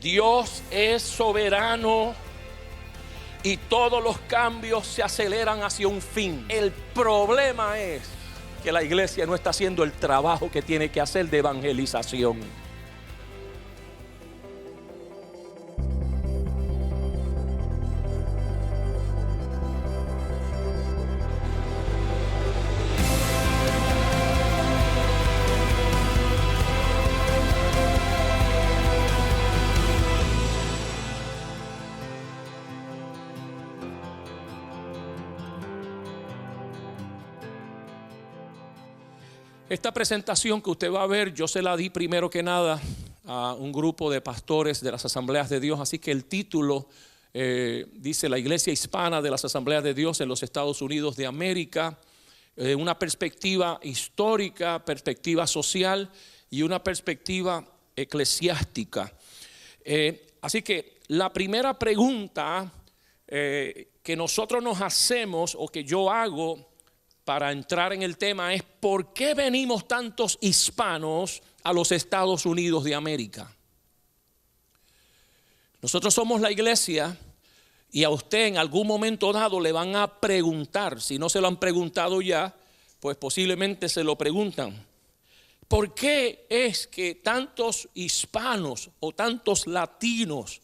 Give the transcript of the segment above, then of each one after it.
Dios es soberano y todos los cambios se aceleran hacia un fin. El problema es que la iglesia no está haciendo el trabajo que tiene que hacer de evangelización. Esta presentación que usted va a ver, yo se la di primero que nada a un grupo de pastores de las Asambleas de Dios. Así que el título dice La Iglesia Hispana de las Asambleas de Dios en los Estados Unidos de América. Una perspectiva histórica, perspectiva social y una perspectiva eclesiástica. Así que la primera pregunta que nosotros nos hacemos o que yo hago para entrar en el tema es: ¿por qué venimos tantos hispanos a los Estados Unidos de América? Nosotros somos la iglesia y a usted en algún momento dado le van a preguntar, si no se lo han preguntado ya, pues posiblemente se lo preguntan. ¿Por qué es que tantos hispanos o tantos latinos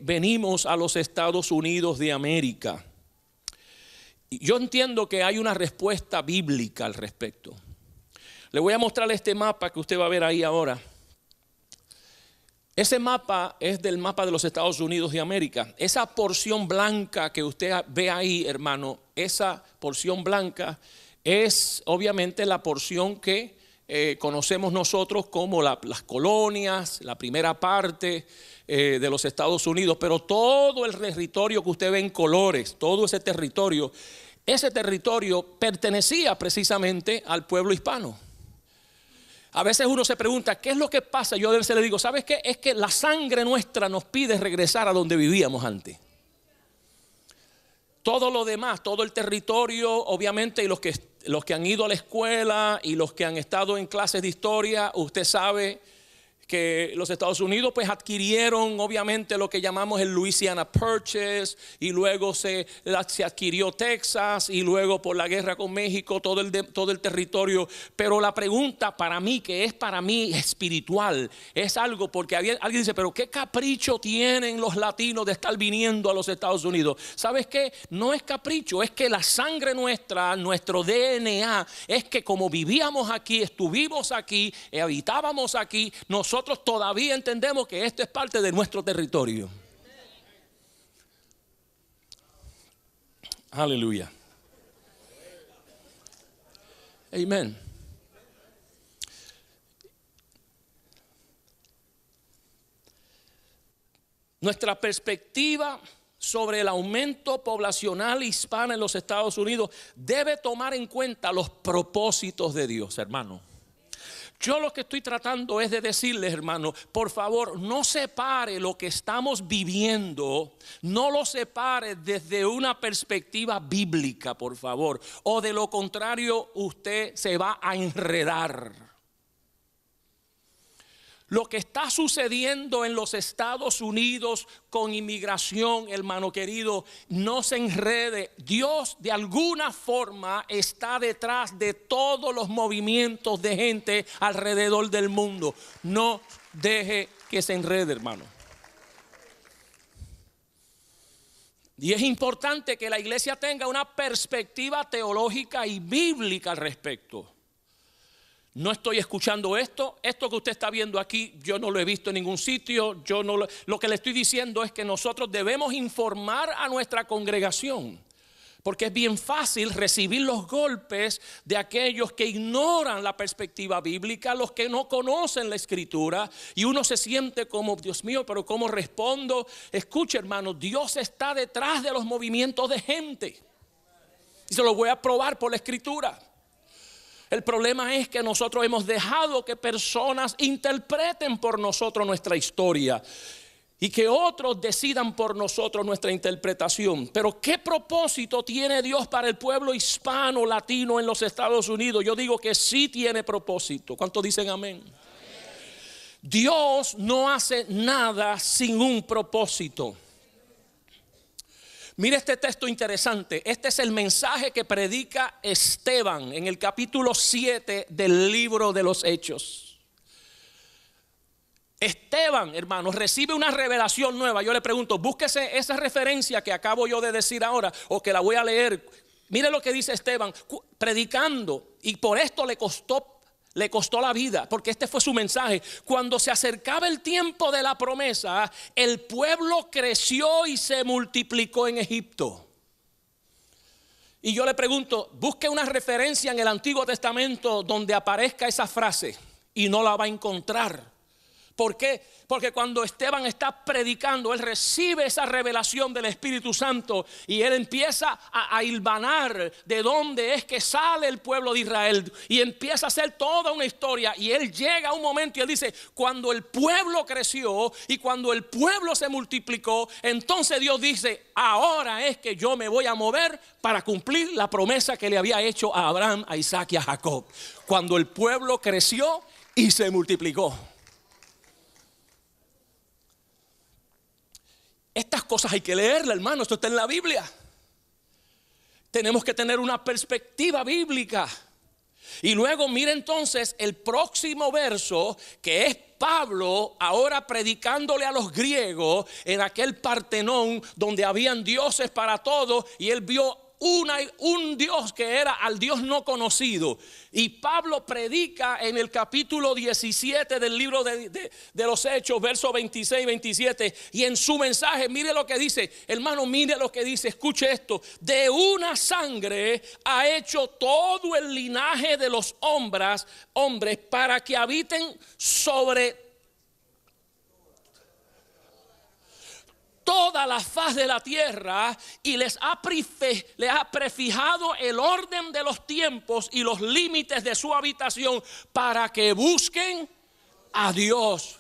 venimos a los Estados Unidos de América? Yo entiendo que hay una respuesta bíblica al respecto. Le voy a mostrar este mapa que usted va a ver ahí ahora. Ese mapa es del mapa de los Estados Unidos de América. Esa porción blanca que usted ve ahí, hermano, esa porción blanca es obviamente la porción que conocemos nosotros como las colonias, la primera parte de los Estados Unidos. Pero todo el territorio que usted ve en colores, todo ese territorio pertenecía precisamente al pueblo hispano. A veces uno se pregunta, ¿qué es lo que pasa? Yo a veces le digo, ¿sabes qué? Es que la sangre nuestra nos pide regresar a donde vivíamos antes. Todo lo demás, todo el territorio, obviamente, y los que han ido a la escuela y los que han estado en clases de historia, usted sabe que los Estados Unidos pues adquirieron obviamente lo que llamamos el Louisiana Purchase, y luego se adquirió Texas, y luego por la guerra con México todo el territorio. Pero la pregunta para mí, que es para mí espiritual, es algo, porque alguien dice, pero qué capricho tienen los latinos de estar viniendo a los Estados Unidos. ¿Sabes qué? No es capricho, es que la sangre nuestra, nuestro DNA, es que como vivíamos aquí, estuvimos aquí, habitábamos aquí, nosotros todavía entendemos que esto es parte de nuestro territorio. Aleluya. Amén. Nuestra perspectiva sobre el aumento poblacional hispano en los Estados Unidos debe tomar en cuenta los propósitos de Dios, hermano. Yo lo que estoy tratando es de decirles, hermano, por favor, no separe lo que estamos viviendo, no lo separe desde una perspectiva bíblica, por favor, o de lo contrario usted se va a enredar. Lo que está sucediendo en los Estados Unidos con inmigración, hermano querido, no se enrede. Dios de alguna forma está detrás de todos los movimientos de gente alrededor del mundo. No deje que se enrede, hermano. Y es importante que la iglesia tenga una perspectiva teológica y bíblica al respecto. No estoy escuchando esto que usted está viendo aquí, yo no lo he visto en ningún sitio. Lo que le estoy diciendo es que nosotros debemos informar a nuestra congregación, porque es bien fácil recibir los golpes de aquellos que ignoran la perspectiva bíblica, los que no conocen la escritura, y uno se siente como, Dios mío, pero ¿cómo respondo? Escuche, hermano, Dios está detrás de los movimientos de gente, y se lo voy a probar por la escritura. El problema es que nosotros hemos dejado que personas interpreten por nosotros nuestra historia y que otros decidan por nosotros nuestra interpretación. Pero ¿qué propósito tiene Dios para el pueblo hispano, latino en los Estados Unidos? Yo digo que sí tiene propósito. ¿Cuántos dicen amén? Dios no hace nada sin un propósito. Mire este texto interesante. Este es el mensaje que predica Esteban en el capítulo 7 del libro de los Hechos. Esteban, hermanos, recibe una revelación nueva. Yo le pregunto, búsquese esa referencia que acabo yo de decir ahora o que la voy a leer. Mire lo que dice Esteban, predicando, y por esto le costó la vida, porque este fue su mensaje. Cuando se acercaba el tiempo de la promesa, el pueblo creció y se multiplicó en Egipto. Y yo le pregunto, busque una referencia en el Antiguo Testamento donde aparezca esa frase y no la va a encontrar. ¿Por qué? Porque cuando Esteban está predicando, él recibe esa revelación del Espíritu Santo y él empieza a hilvanar de dónde es que sale el pueblo de Israel y empieza a hacer toda una historia. Y él llega a un momento y él dice, cuando el pueblo creció y cuando el pueblo se multiplicó, entonces Dios dice, ahora es que yo me voy a mover para cumplir la promesa que le había hecho a Abraham, a Isaac y a Jacob. Cuando el pueblo creció y se multiplicó. Estas cosas hay que leerlas, hermano. Esto está en la Biblia. Tenemos que tener una perspectiva bíblica. Y luego mire entonces el próximo verso, que es Pablo ahora predicándole a los griegos en aquel Partenón donde habían dioses para todos, y él vio un Dios que era al Dios no conocido. Y Pablo predica en el capítulo 17 del libro de los Hechos, versos 26 y 27. Y en su mensaje, mire lo que dice, hermano, mire lo que dice, escuche esto. De una sangre ha hecho todo el linaje de los hombres para que habiten sobre toda la faz de la tierra, y les ha prefijado el orden de los tiempos y los límites de su habitación para que busquen a Dios.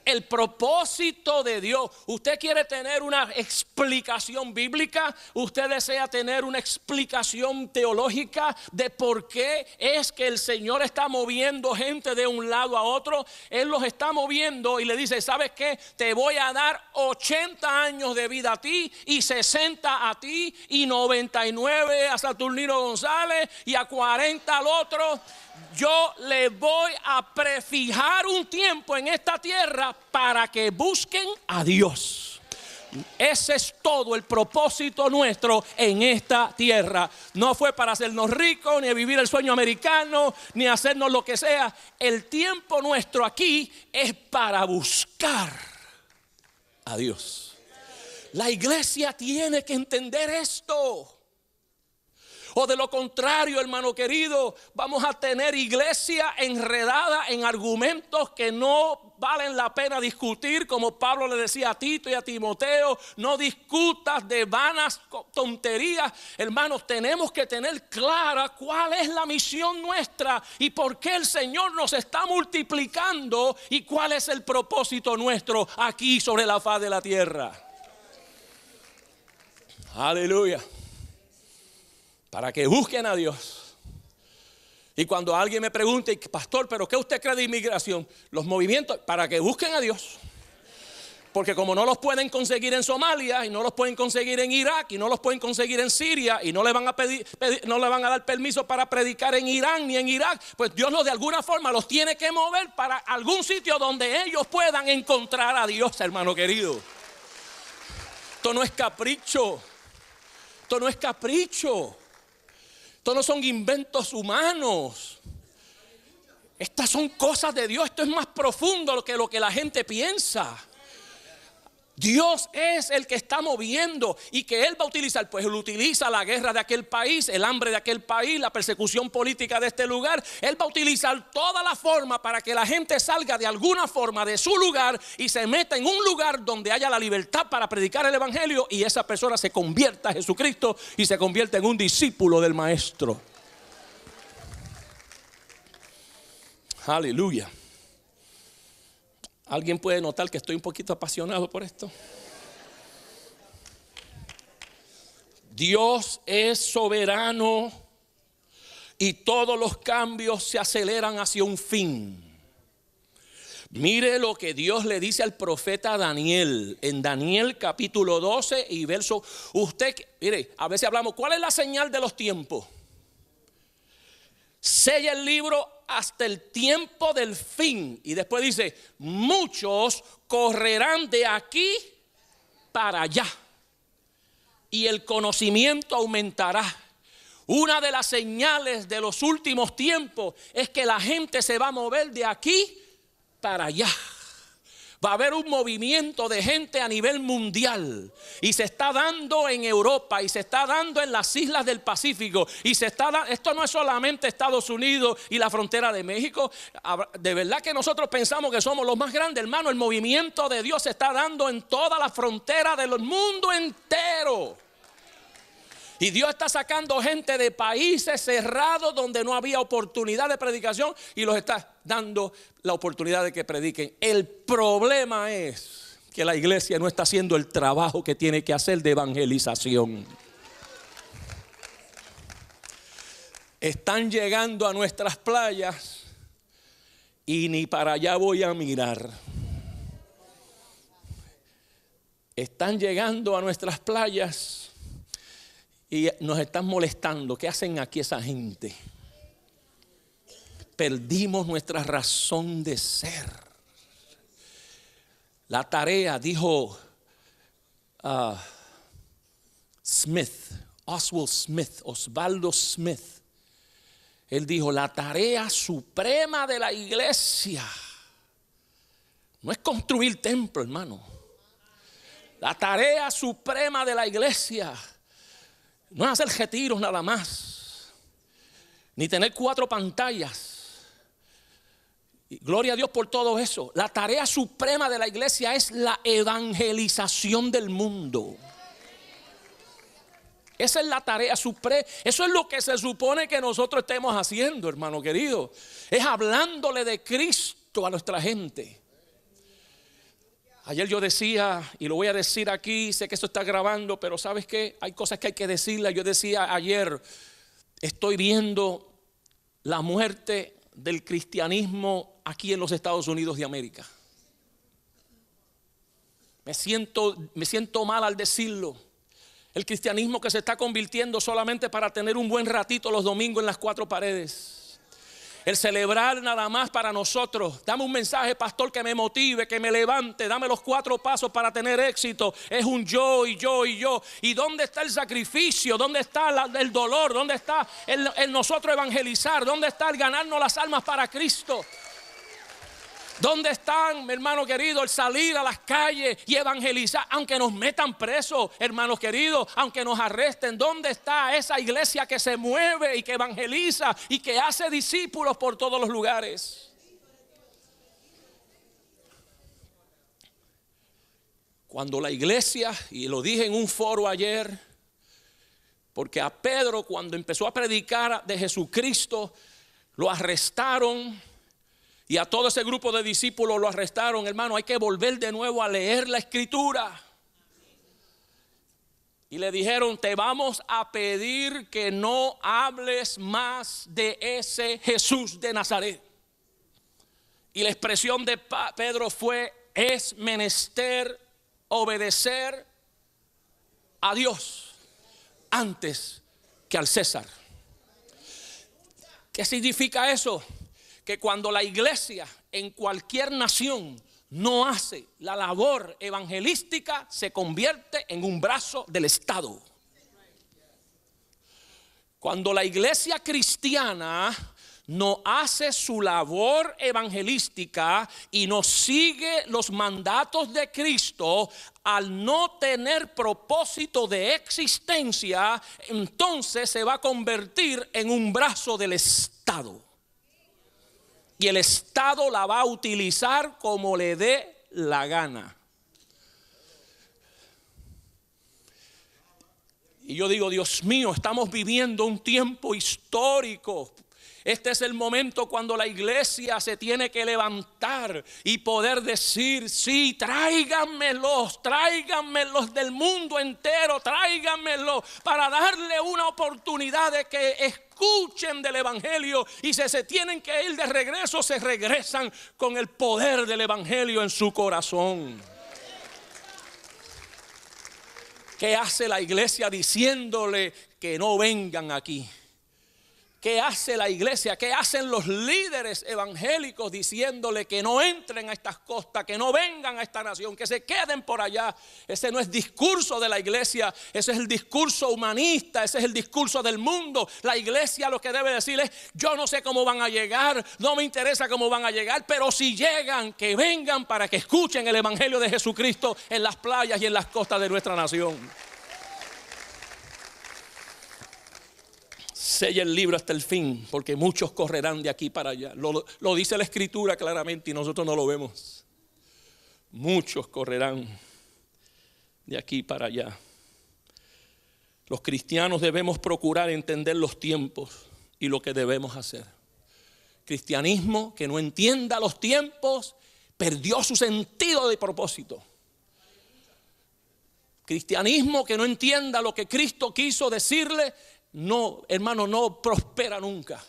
El propósito de Dios. Usted quiere tener una explicación bíblica, usted desea tener una explicación teológica de por qué es que el Señor está moviendo gente de un lado a otro. Él los está moviendo y le dice, ¿sabes qué? Te voy a dar 80 años de vida a ti, y 60 a ti, y 99 a Saturnino González, y a 40 al otro. Yo le voy a prefijar un tiempo en esta tierra para que busquen a Dios. Ese es todo el propósito nuestro en esta tierra. No fue para hacernos ricos, ni vivir el sueño americano, ni hacernos lo que sea. El tiempo nuestro aquí es para buscar a Dios. La iglesia tiene que entender esto. O de lo contrario, hermano querido, vamos a tener iglesia enredada en argumentos que no valen la pena discutir, como Pablo le decía a Tito y a Timoteo, no discutas de vanas tonterías. Hermanos, tenemos que tener clara cuál es la misión nuestra y por qué el Señor nos está multiplicando y cuál es el propósito nuestro aquí sobre la faz de la tierra. Aleluya. Para que busquen a Dios. Y cuando alguien me pregunte, pastor, ¿pero qué usted cree de inmigración? Los movimientos, para que busquen a Dios. Porque como no los pueden conseguir en Somalia, y no los pueden conseguir en Irak, y no los pueden conseguir en Siria, y no le van a dar permiso para predicar en Irán ni en Irak, pues Dios de alguna forma los tiene que mover para algún sitio donde ellos puedan encontrar a Dios, hermano querido. Esto no es capricho. Esto no es capricho. Esto no son inventos humanos. Estas son cosas de Dios. Esto es más profundo que lo que la gente piensa. Dios es el que está moviendo y que Él va a utilizar. Pues Él utiliza la guerra de aquel país, el hambre de aquel país, la persecución política de este lugar. Él va a utilizar toda la forma para que la gente salga de alguna forma de su lugar y se meta en un lugar donde haya la libertad para predicar el evangelio, y esa persona se convierta a Jesucristo y se convierta en un discípulo del Maestro. Aleluya. ¿Alguien puede notar que estoy un poquito apasionado por esto? Dios es soberano y todos los cambios se aceleran hacia un fin. Mire lo que Dios le dice al profeta Daniel, en Daniel capítulo 12 y verso. Usted, mire, a veces hablamos, ¿cuál es la señal de los tiempos? Sella el libro hasta el tiempo del fin. Y después dice, muchos correrán de aquí para allá y el conocimiento aumentará. Una de las señales de los últimos tiempos es que la gente se va a mover de aquí para allá. Va a haber un movimiento de gente a nivel mundial y se está dando en Europa y se está dando en las islas del Pacífico y se está dando. Esto no es solamente Estados Unidos y la frontera de México. De verdad que nosotros pensamos que somos los más grandes, hermano. El movimiento de Dios se está dando en toda la frontera del mundo entero. Y Dios está sacando gente de países cerrados donde no había oportunidad de predicación y los está dando la oportunidad de que prediquen. El problema es que la iglesia no está haciendo el trabajo que tiene que hacer de evangelización. Están llegando a nuestras playas y ni para allá voy a mirar. Están llegando a nuestras playas y nos están molestando. ¿Qué hacen aquí esa gente? Perdimos nuestra razón de ser. La tarea, dijo Osvaldo Smith. Él dijo, la tarea suprema de la iglesia no es construir templo, hermano. La tarea suprema de la iglesia no es hacer retiros nada más, ni tener 4 pantallas. Y gloria a Dios por todo eso. La tarea suprema de la iglesia es la evangelización del mundo. Esa es la tarea suprema. Eso es lo que se supone que nosotros estemos haciendo, hermano querido. Es hablándole de Cristo a nuestra gente. Ayer yo decía, y lo voy a decir aquí, sé que esto está grabando, pero ¿sabes qué? Hay cosas que hay que decirlas. Yo decía ayer, estoy viendo la muerte del cristianismo aquí en los Estados Unidos de América. Me siento mal al decirlo. El cristianismo que se está convirtiendo solamente para tener un buen ratito los domingos en las 4 paredes. El celebrar nada más para nosotros. Dame un mensaje, pastor, que me motive, que me levante. Dame los 4 pasos para tener éxito. Es un yo y yo y yo. ¿Y dónde está el sacrificio? ¿Dónde está el dolor? ¿Dónde está el nosotros evangelizar? ¿Dónde está el ganarnos las almas para Cristo? ¿Dónde están, mi hermano querido, el salir a las calles y evangelizar? Aunque nos metan presos, hermanos queridos, aunque nos arresten. ¿Dónde está esa iglesia que se mueve y que evangeliza y que hace discípulos por todos los lugares? Cuando la iglesia, y lo dije en un foro ayer, porque a Pedro cuando empezó a predicar de Jesucristo, lo arrestaron. Y a todo ese grupo de discípulos lo arrestaron, hermano. Hay que volver de nuevo a leer la escritura. Y le dijeron, te vamos a pedir que no hables más de ese Jesús de Nazaret. Y la expresión de Pedro fue, es menester obedecer a Dios antes que al César. ¿Qué significa eso? Que cuando la iglesia en cualquier nación no hace la labor evangelística, se convierte en un brazo del Estado. Cuando la iglesia cristiana no hace su labor evangelística y no sigue los mandatos de Cristo, al no tener propósito de existencia, entonces se va a convertir en un brazo del Estado. Y el Estado la va a utilizar como le dé la gana. Y yo digo, Dios mío, estamos viviendo un tiempo histórico. Este es el momento cuando la iglesia se tiene que levantar y poder decir: sí, tráiganmelos del mundo entero, tráiganmelos, para darle una oportunidad de que escuchen del evangelio, y si se tienen que ir de regreso, se regresan con el poder del evangelio en su corazón. ¿Qué hace la iglesia diciéndole que no vengan aquí? ¿Qué hace la iglesia? ¿Qué hacen los líderes evangélicos diciéndole que no entren a estas costas, que no vengan a esta nación, que se queden por allá? Ese no es discurso de la iglesia, ese es el discurso humanista, ese es el discurso del mundo. La iglesia lo que debe decir es: yo no sé cómo van a llegar, no me interesa cómo van a llegar, pero si llegan, que vengan para que escuchen el evangelio de Jesucristo en las playas y en las costas de nuestra nación. Sella el libro hasta el fin, porque muchos correrán de aquí para allá. Lo dice la Escritura claramente y nosotros no lo vemos. Muchos correrán de aquí para allá. Los cristianos debemos procurar entender los tiempos y lo que debemos hacer. Cristianismo que no entienda los tiempos perdió su sentido de propósito. Cristianismo que no entienda lo que Cristo quiso decirle, no, hermano, no prospera nunca.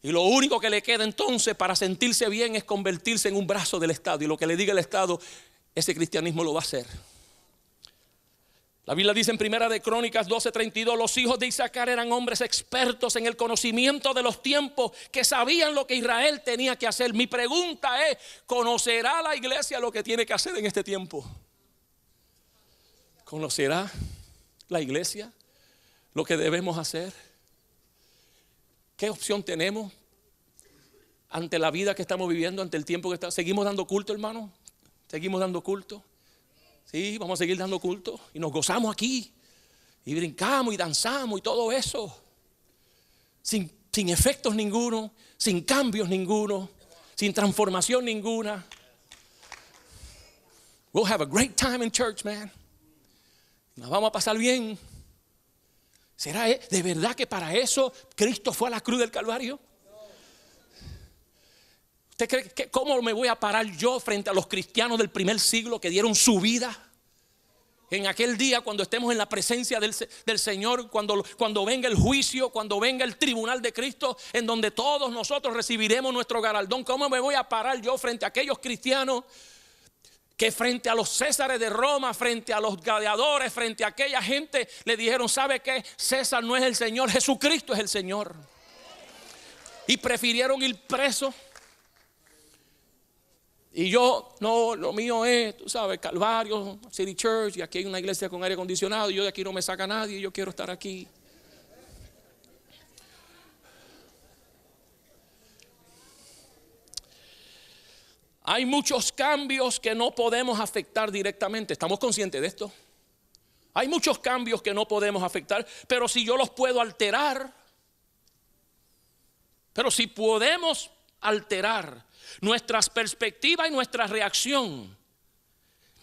Y lo único que le queda entonces para sentirse bien es convertirse en un brazo del Estado. Y lo que le diga el Estado, ese cristianismo lo va a hacer. La Biblia dice en Primera de Crónicas 12:32: los hijos de Isaacar eran hombres expertos en el conocimiento de los tiempos, que sabían lo que Israel tenía que hacer. Mi pregunta es: ¿conocerá la iglesia lo que tiene que hacer en este tiempo? ¿Conocerá la iglesia lo que debemos hacer? ¿Qué opción tenemos ante la vida que estamos viviendo, ante el tiempo que estamos? ¿Seguimos dando culto, hermano? ¿Seguimos dando culto? Sí, vamos a seguir dando culto. Y nos gozamos aquí. Y brincamos y danzamos y todo eso. Sin efectos ninguno, sin cambios ninguno, sin transformación ninguna. We'll have a great time in church, man. Nos vamos a pasar bien. ¿Será de verdad que para eso Cristo fue a la cruz del Calvario? ¿Usted cree que cómo me voy a parar yo frente a los cristianos del primer siglo que dieron su vida en aquel día, cuando estemos en la presencia del Señor, cuando venga el juicio, cuando venga el tribunal de Cristo, en donde todos nosotros recibiremos nuestro galardón? ¿Cómo me voy a parar yo frente a aquellos cristianos que frente a los Césares de Roma, frente a los gladiadores, frente a aquella gente, le dijeron: ¿sabe qué? César no es el Señor, Jesucristo es el Señor? Y prefirieron ir presos. Y yo, no, lo mío es, tú sabes, Calvario, City Church, y aquí hay una iglesia con aire acondicionado, y yo de aquí no me saca nadie, yo quiero estar aquí. Hay muchos cambios que no podemos afectar directamente. ¿Estamos conscientes de esto? Hay muchos cambios que no podemos afectar, pero si yo los puedo alterar, pero si podemos alterar nuestras perspectivas y nuestra reacción.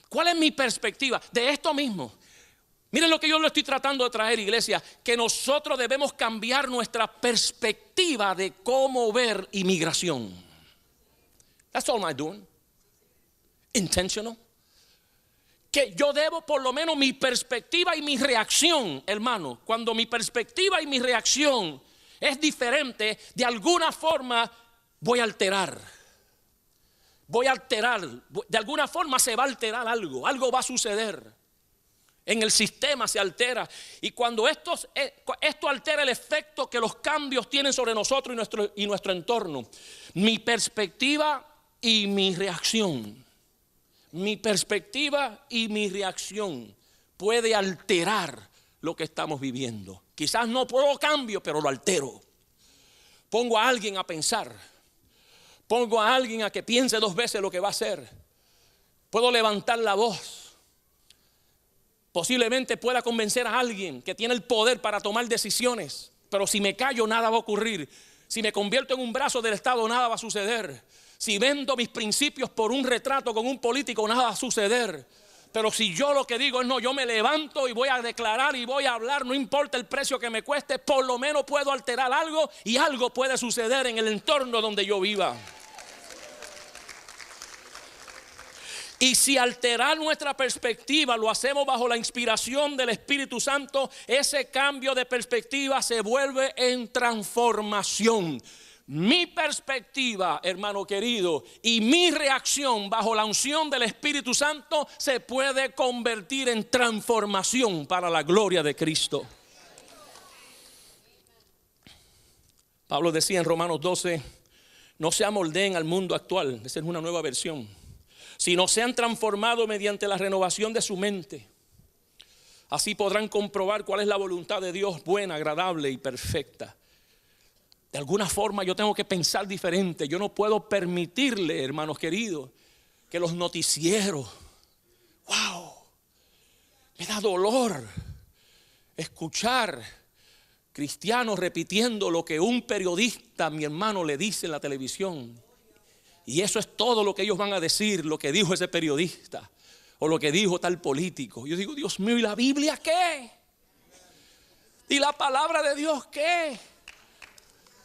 ¿Cuál es mi perspectiva? De esto mismo. Miren lo que yo le estoy tratando de traer, iglesia, que nosotros debemos cambiar nuestra perspectiva de cómo ver inmigración. That's all I'm doing. Intentional. Que yo debo, por lo menos, mi perspectiva y mi reacción, hermano. Cuando mi perspectiva y mi reacción es diferente, de alguna forma voy a alterar. De alguna forma se va a alterar algo. Algo va a suceder. En el sistema se altera. Y cuando esto altera el efecto que los cambios tienen sobre nosotros y nuestro entorno, mi perspectiva y mi reacción. Mi perspectiva y mi reacción puede alterar lo que estamos viviendo. Quizás no lo cambio, pero lo altero. Pongo a alguien a pensar. Pongo a alguien a que piense 2 veces lo que va a hacer. Puedo levantar la voz. Posiblemente pueda convencer a alguien que tiene el poder para tomar decisiones. Pero si me callo, nada va a ocurrir. Si me convierto en un brazo del Estado, nada va a suceder. Si vendo mis principios por un retrato con un político, nada va a suceder. Pero si yo lo que digo es no, yo me levanto y voy a declarar y voy a hablar, no importa el precio que me cueste, por lo menos puedo alterar algo y algo puede suceder en el entorno donde yo viva. Y si alterar nuestra perspectiva lo hacemos bajo la inspiración del Espíritu Santo, ese cambio de perspectiva se vuelve en transformación. Mi perspectiva, hermano querido, y mi reacción bajo la unción del Espíritu Santo se puede convertir en transformación para la gloria de Cristo. Pablo decía en Romanos 12, no se amoldeen al mundo actual, esa es una nueva versión, sino sean transformados mediante la renovación de su mente. Así podrán comprobar cuál es la voluntad de Dios, buena, agradable y perfecta. De alguna forma yo tengo que pensar diferente. Yo no puedo permitirle, hermanos queridos, que los noticieros, me da dolor escuchar cristianos repitiendo lo que un periodista, mi hermano, le dice en la televisión. Y eso es todo lo que ellos van a decir, lo que dijo ese periodista o lo que dijo tal político. Yo digo, Dios mío, ¿y la Biblia qué? ¿Y la palabra de Dios qué?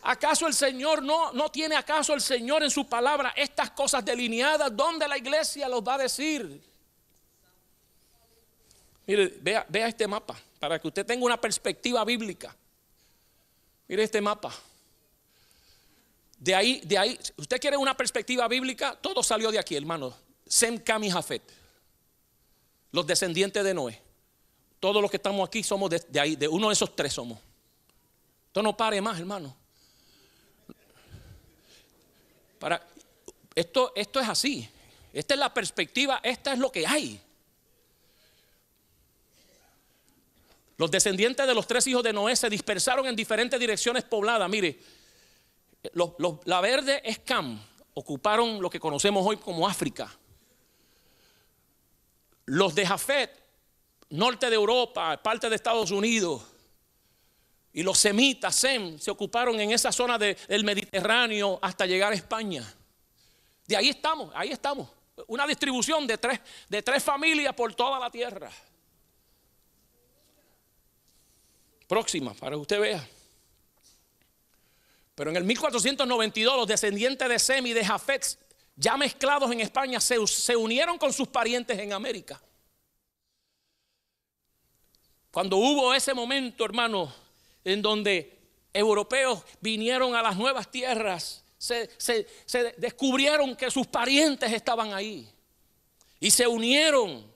¿Acaso el Señor no tiene acaso el Señor en su palabra estas cosas delineadas? ¿Dónde la iglesia los va a decir? Mire, vea este mapa para que usted tenga una perspectiva bíblica. Mire este mapa. De ahí, usted quiere una perspectiva bíblica, todo salió de aquí, hermano. Sem, Cam y Jafet, los descendientes de Noé. Todos los que estamos aquí somos de ahí, de uno de esos tres somos. Esto no pare más, hermano. Esto es así. Esta es la perspectiva, esta es lo que hay. Los descendientes de los tres hijos de Noé se dispersaron en diferentes direcciones pobladas. Mire, la verde es Cam, ocuparon lo que conocemos hoy como África. Los de Jafet, norte de Europa, parte de Estados Unidos. Y los semitas, Sem, se ocuparon en esa zona del Mediterráneo hasta llegar a España. De ahí estamos. Una distribución de tres familias por toda la tierra. Próxima, para que usted vea. Pero en el 1492 los descendientes de Sem y de Jafet, ya mezclados en España, se unieron con sus parientes en América. Cuando hubo ese momento, hermano, en donde europeos vinieron a las nuevas tierras, se descubrieron que sus parientes estaban ahí y se unieron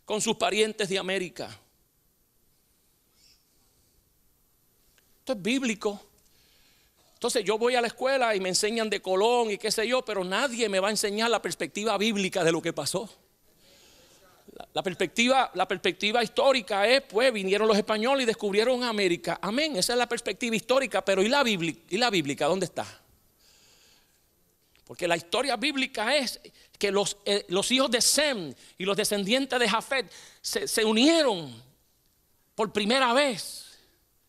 con sus parientes de América. Esto es bíblico. Entonces yo voy a la escuela y me enseñan de Colón y qué sé yo, pero nadie me va a enseñar la perspectiva bíblica de lo que pasó. La perspectiva histórica es, pues, vinieron los españoles y descubrieron América. Amén, esa es la perspectiva histórica, pero ¿y la bíblica dónde está? Porque la historia bíblica es que los hijos de Sem y los descendientes de Jafet se unieron por primera vez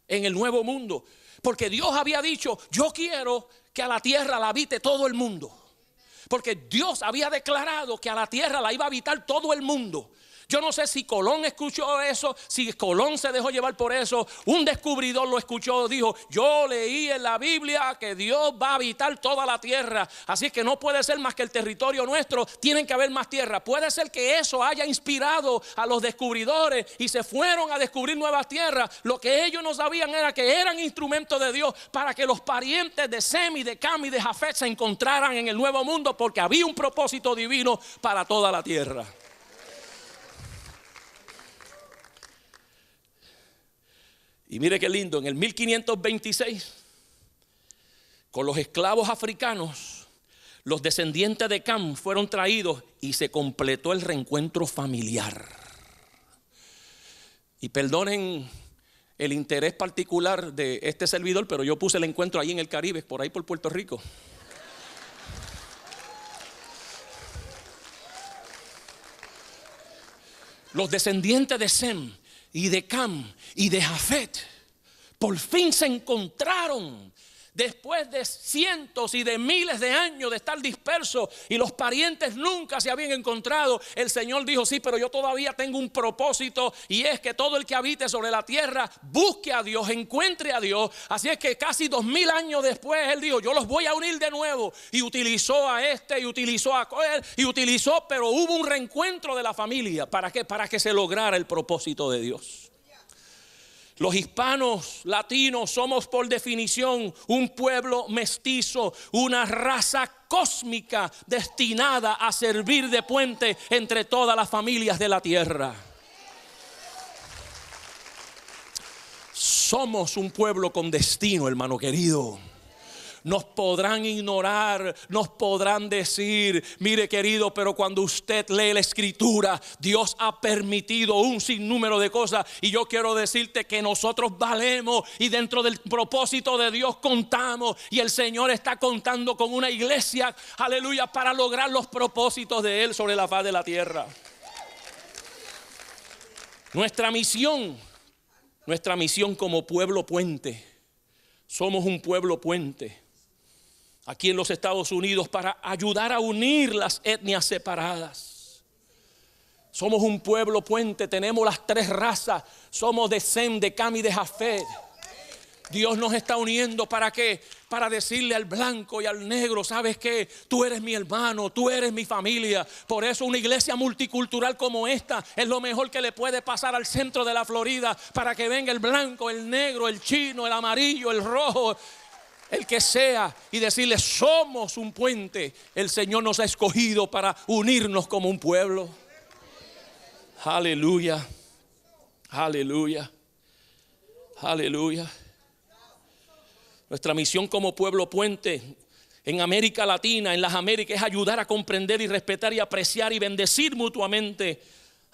en el Nuevo Mundo. Porque Dios había dicho, yo quiero que a la tierra la habite todo el mundo. Porque Dios había declarado que a la tierra la iba a habitar todo el mundo. Yo no sé si Colón escuchó eso, si Colón se dejó llevar por eso. Un descubridor lo escuchó, dijo, yo leí en la Biblia que Dios va a habitar toda la tierra. Así que no puede ser más que el territorio nuestro, tienen que haber más tierra. Puede ser que eso haya inspirado a los descubridores y se fueron a descubrir nuevas tierras. Lo que ellos no sabían era que eran instrumentos de Dios para que los parientes de Sem y de Cam y de Jafet se encontraran en el Nuevo Mundo, porque había un propósito divino para toda la tierra. Y mire qué lindo, en el 1526, con los esclavos africanos, los descendientes de Cam fueron traídos y se completó el reencuentro familiar. Y perdonen el interés particular de este servidor, pero yo puse el encuentro ahí en el Caribe, por ahí por Puerto Rico. Los descendientes de Sem y de Cam y de Jafet por fin se encontraron. Después de cientos y de miles de años de estar dispersos y los parientes nunca se habían encontrado, el Señor dijo: sí, pero yo todavía tengo un propósito, y es que todo el que habite sobre la tierra busque a Dios, encuentre a Dios. Así es que casi 2000 años después Él dijo: yo los voy a unir de nuevo. Y utilizó a este y utilizó a aquel y utilizó, pero hubo un reencuentro de la familia. ¿Para qué? Para que se lograra el propósito de Dios. Los hispanos, latinos, somos por definición un pueblo mestizo, una raza cósmica destinada a servir de puente entre todas las familias de la tierra. Somos un pueblo con destino, hermano querido. Nos podrán ignorar, nos podrán decir: mire querido, pero cuando usted lee la escritura, Dios ha permitido un sinnúmero de cosas. Y yo quiero decirte que nosotros valemos, y dentro del propósito de Dios contamos. Y el Señor está contando con una iglesia, aleluya, para lograr los propósitos de Él sobre la faz de la tierra. Nuestra misión como pueblo puente. Somos un pueblo puente aquí en los Estados Unidos para ayudar a unir las etnias separadas. Somos un pueblo puente, tenemos las 3 razas. Somos de Sem, de Cam y de Jafet. Dios nos está uniendo ¿para qué? Para decirle al blanco y al negro: ¿sabes qué? Tú eres mi hermano, tú eres mi familia. Por eso una iglesia multicultural como esta es lo mejor que le puede pasar al centro de la Florida, para que venga el blanco, el negro, el chino, el amarillo, el rojo, el que sea, y decirle: somos un puente. El Señor nos ha escogido para unirnos como un pueblo. Aleluya, aleluya, aleluya. Nuestra misión como pueblo puente en América Latina, en las Américas, es ayudar a comprender y respetar y apreciar y bendecir mutuamente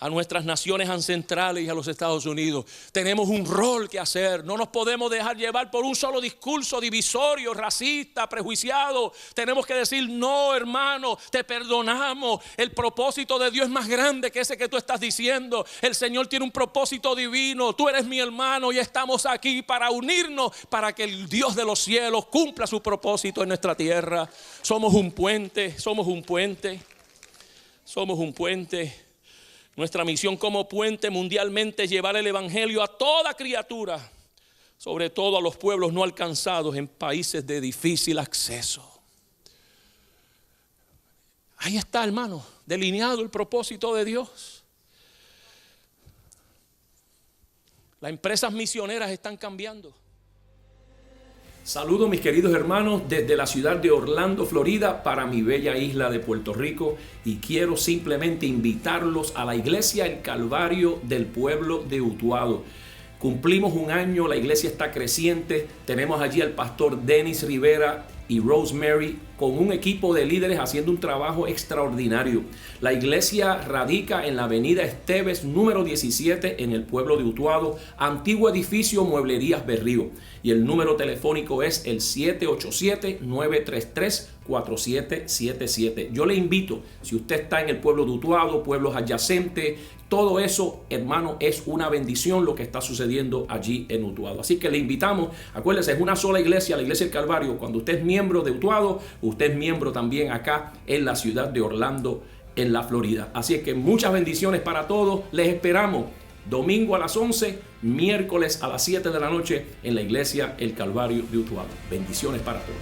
a nuestras naciones ancestrales y a los Estados Unidos. Tenemos un rol que hacer. No nos podemos dejar llevar por un solo discurso divisorio, racista, prejuiciado. Tenemos que decir: no, hermano, te perdonamos. El propósito de Dios es más grande que ese que tú estás diciendo. El Señor tiene un propósito divino. Tú eres mi hermano y estamos aquí para unirnos, para que el Dios de los cielos cumpla su propósito en nuestra tierra. Somos un puente, somos un puente, somos un puente. Nuestra misión como puente mundialmente es llevar el evangelio a toda criatura, sobre todo a los pueblos no alcanzados en países de difícil acceso. Ahí está, hermano, delineado el propósito de Dios. Las empresas misioneras están cambiando. Saludos, mis queridos hermanos, desde la ciudad de Orlando, Florida, para mi bella isla de Puerto Rico, y quiero simplemente invitarlos a la iglesia El Calvario del pueblo de Utuado. Cumplimos un año, la iglesia está creciente. Tenemos allí al pastor Dennis Rivera y Rosemary con un equipo de líderes haciendo un trabajo extraordinario. La iglesia radica en la avenida Esteves número 17 en el pueblo de Utuado, antiguo edificio Mueblerías Berrío, y el número telefónico es el 787-933-4777. Yo le invito, si usted está en el pueblo de Utuado, pueblos adyacentes, todo eso, hermano, es una bendición lo que está sucediendo allí en Utuado. Así que le invitamos, acuérdese, es una sola iglesia, la iglesia del Calvario. Cuando usted es miembro de Utuado, usted es miembro también acá en la ciudad de Orlando, en la Florida. Así es que muchas bendiciones para todos. Les esperamos domingo a las 11, miércoles a las 7 de la noche en la iglesia El Calvario de Utuado. Bendiciones para todos.